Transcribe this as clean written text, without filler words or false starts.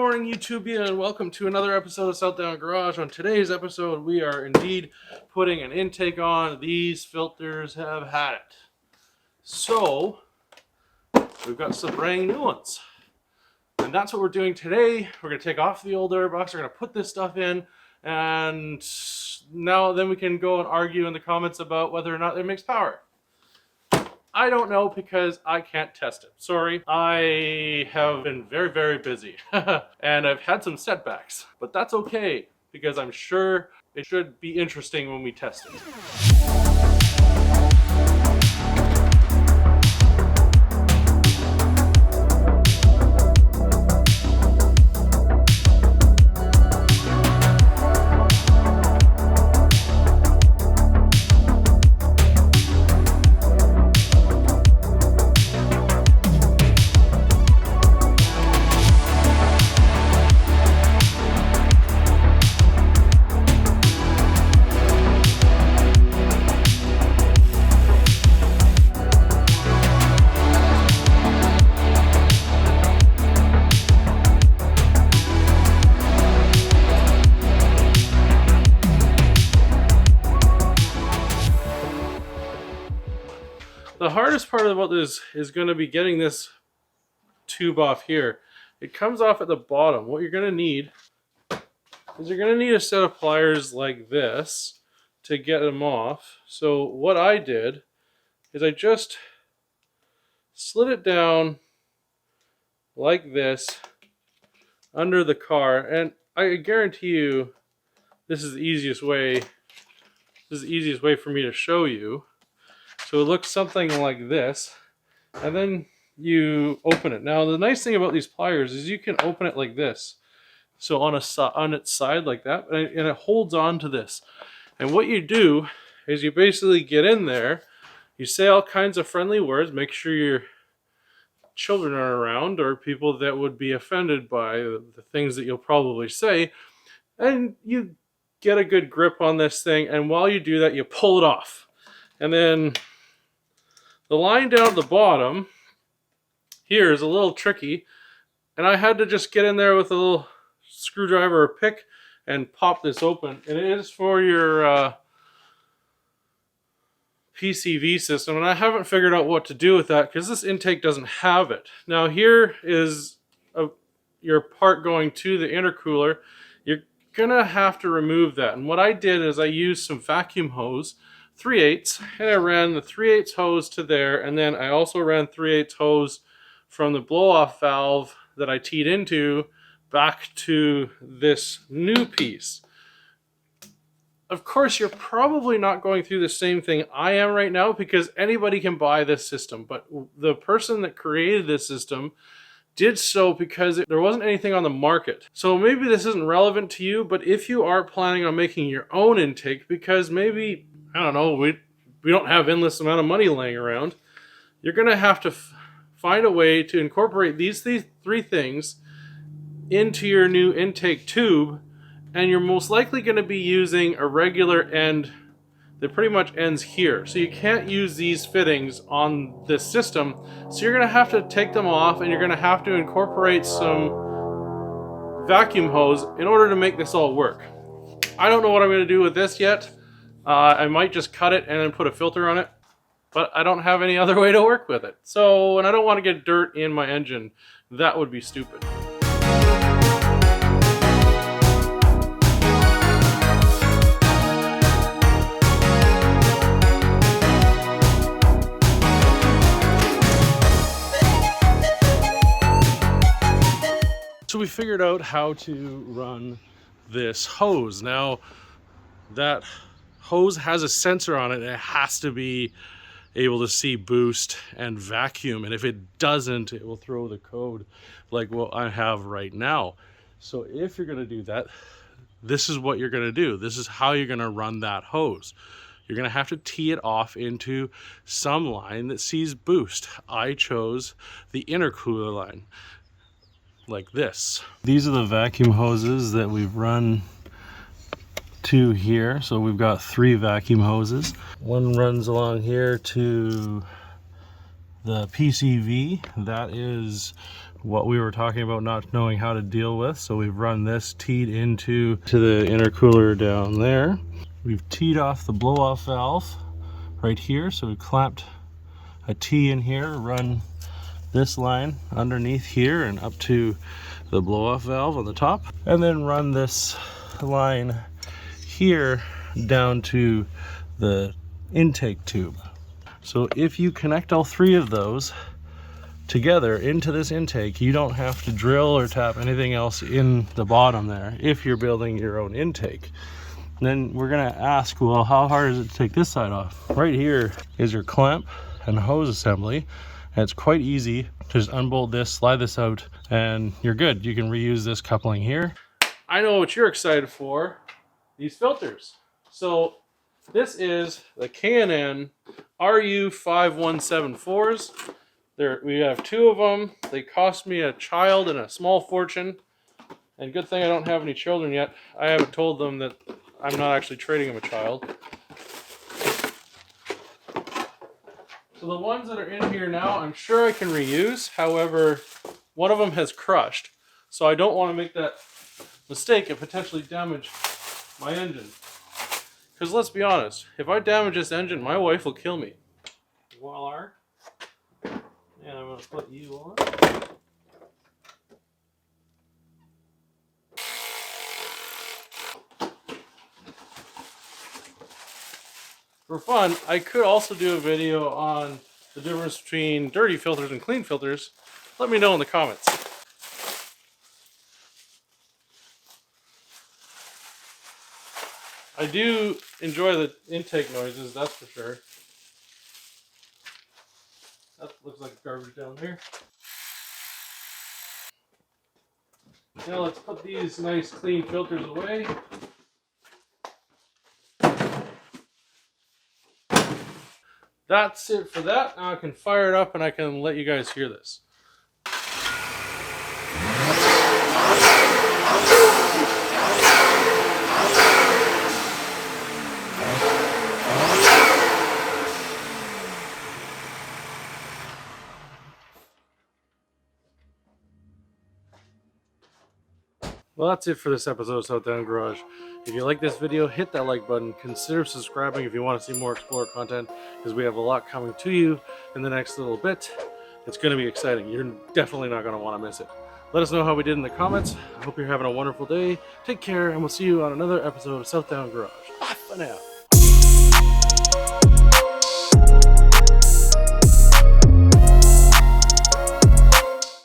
morning, YouTube, and welcome to another episode of South Down Garage. On today's episode, we are indeed putting an intake on. These filters have had it. So, we've got some brand new ones. And that's what we're doing today. We're going to take off the old air box, we're going to put this stuff in, and then we can go and argue in the comments about whether or not it makes power. I don't know because I can't test it. Sorry. I have been very, very busy and I've had some setbacks, but that's okay because I'm sure it should be interesting when we test it. The hardest part about this is going to be getting this tube off here. It comes off at the bottom. What you're going to need is you're going to need a set of pliers like this to get them off. So what I did is I just slid it down like this under the car, and I guarantee you this is the easiest way. This is the easiest way for me to show you. So it looks something like this, and then you open it. Now the nice thing about these pliers is you can open it like this. So on its side like that, and it holds on to this. And what you do is you basically get in there, you say all kinds of friendly words, make sure your children are around or people that would be offended by the things that you'll probably say, and you get a good grip on this thing, and while you do that you pull it off. And then the line down at the bottom here is a little tricky, and I had to just get in there with a little screwdriver or pick and pop this open. And it is for your PCV system, and I haven't figured out what to do with that because this intake doesn't have it. Now here is your part going to the intercooler. You're gonna have to remove that, and what I did is I used some vacuum hose, 3/8, and I ran the 3/8 hose to there, and then I also ran 3/8 hose from the blow-off valve that I teed into back to this new piece. Of course, you're probably not going through the same thing I am right now because anybody can buy this system, but the person that created this system did so because there wasn't anything on the market. So maybe this isn't relevant to you, but if you are planning on making your own intake, because maybe, I don't know, we don't have endless amount of money laying around, you're going to have to find a way to incorporate these three things into your new intake tube, and you're most likely going to be using a regular end that pretty much ends here. So you can't use these fittings on this system, so you're going to have to take them off, and you're going to have to incorporate some vacuum hose in order to make this all work. I don't know what I'm going to do with this yet. I might just cut it and then put a filter on it, but I don't have any other way to work with it. So, and I don't want to get dirt in my engine. That would be stupid. So we figured out how to run this hose. Now that hose has a sensor on it, and it has to be able to see boost and vacuum, and if it doesn't, it will throw the code like what I have right now. So if you're going to do that, this is what you're going to do. This is how you're going to run that hose. You're going to have to tee it off into some line that sees boost. I chose the intercooler line like this. These are the vacuum hoses that we've run to here. So we've got 3 vacuum hoses. One runs along here to the PCV. That is what we were talking about not knowing how to deal with. So we've run this teed into the intercooler down there. We've teed off the blow-off valve right here. So we clamped a T in here, run this line underneath here and up to the blow-off valve on the top, and then run this line here down to the intake tube. So if you connect all three of those together into this intake, you don't have to drill or tap anything else in the bottom there if you're building your own intake. And then we're gonna ask, well, how hard is it to take this side off? Right here is your clamp and hose assembly, and it's quite easy. Just unbolt this, slide this out, and you're good. You can reuse this coupling here. I know what you're excited for, these filters. So this is the K&N RU5174s. We have two of them. They cost me a child and a small fortune. And good thing I don't have any children yet. I haven't told them that I'm not actually trading them a child. So the ones that are in here now, I'm sure I can reuse. However, one of them has crushed. So I don't want to make that mistake and potentially damage my engine. Because let's be honest, if I damage this engine, my wife will kill me. Voila. And I'm going to put you on. For fun, I could also do a video on the difference between dirty filters and clean filters. Let me know in the comments. I do enjoy the intake noises, that's for sure. That looks like garbage down there. Now let's put these nice clean filters away. That's it for that. Now I can fire it up and I can let you guys hear this. Well, that's it for this episode of South Down Garage. If you like this video, hit that like button. Consider subscribing if you want to see more Explorer content, because we have a lot coming to you in the next little bit. It's going to be exciting. You're definitely not going to want to miss it. Let us know how we did in the comments. I hope you're having a wonderful day. Take care, and we'll see you on another episode of South Down Garage. Bye for now.